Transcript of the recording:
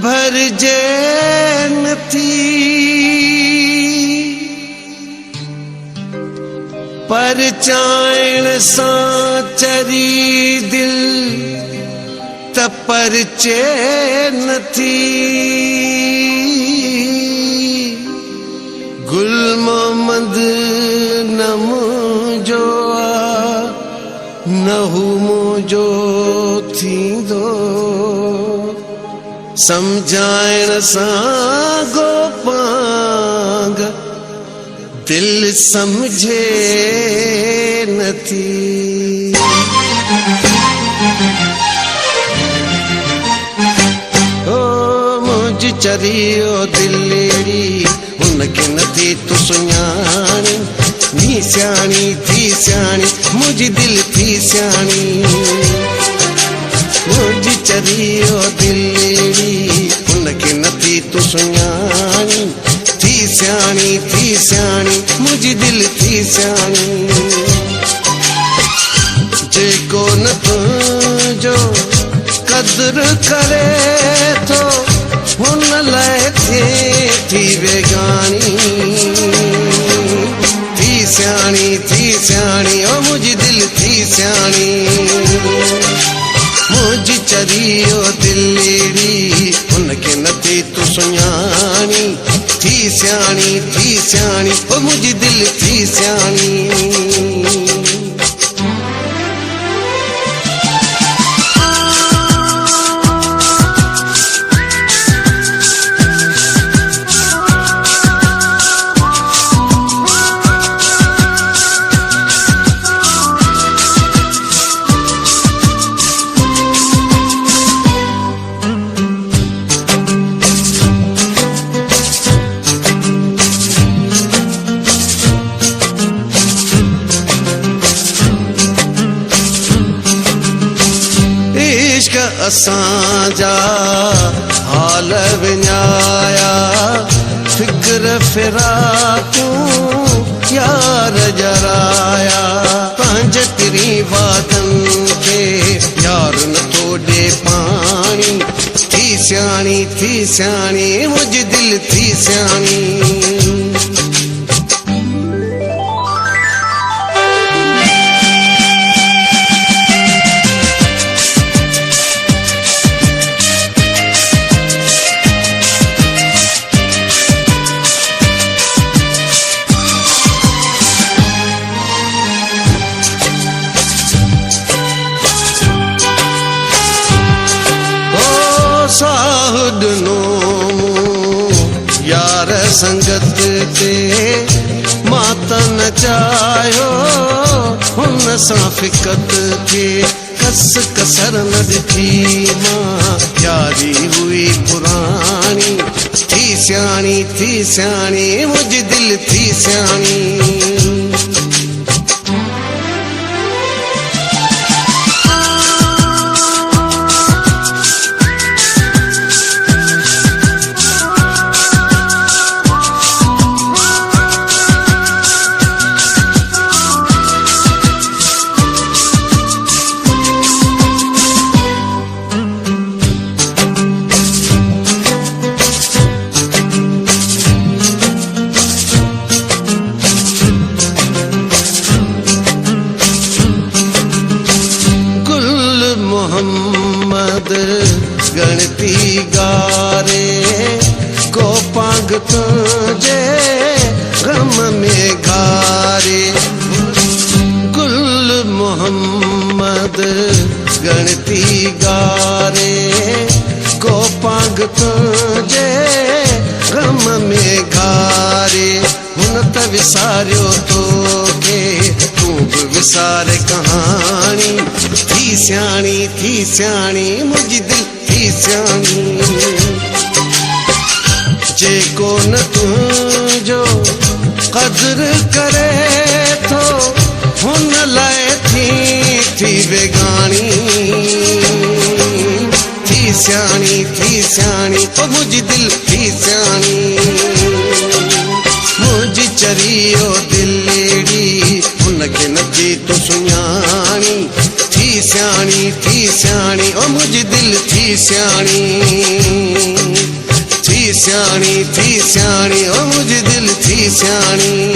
भरजे न थी पर चाइण सां चरी दिल त परचे न थी। गुल मोहम्मद न मुंहिंजो न हू मुंहिंजो थींदो समझाइण सां गोपांग दिल समझे न थी। ओ मुंहिंजी चरियो दिलेड़ी हुनखे नथी तूं सुञाणी नी सियाणी थी सियाणी मुंहिंजी दिल थी सियाणी। मुंहिंजी चरियो दिलेड़ी हुनखे नथी तूं सुञाणी थी सियाणी मुंहिंजी दिल थी सियाणी। जेको न तुंहिंजो कदर करे थो हुन लाइ थी बेगानी थी सियाणी ओ मुंहिंजी दिल थी सियाणी। मुंहिंजी चरियो दिलेड़ी हुनखे नथी तूं सुञाणी थी सियाणी ओ मुंहिंजी दिल थी सियाणी। असांजा हाल विञाया फिक्र फिराकूं यार जराया पंहिंजे पिरी वादन खे यार नथो ॾे पाणी थी सियाणी मुंहिंजी दिल थी सियाणी। साहुडनो यार संगत ते मातन चाहियो हुन सां फिकत थे कस कसर न ॾिठी मां यारी हुई पुराणी थी सियाणी मुंहिंजी दिल थी सियाणी। मोहम्मद गणती गारे गोपांग तुझे गम में गारे। गुल मोहम्मद गणती गारे गोपांग तुझे गम में गारे हुन त विसारियो तोखे तूं बि विसारे कहाणी थी सियाणी मुंहिंजी दिल थी सियाणी। जेको न तुंहिंजो कदर करे थो हुन लाइ थी बेगानी थी सियाणी ओ मुंहिंजी दिल थी सियाणी। मुंहिंजी चरियो दिलेड़ी हुनखे नथी तूं सुञाणी थी सियाणी ओ मुंहिंजी दिल थी सियाणी। सियाणी ओ मुझ दिल थी सियाणी।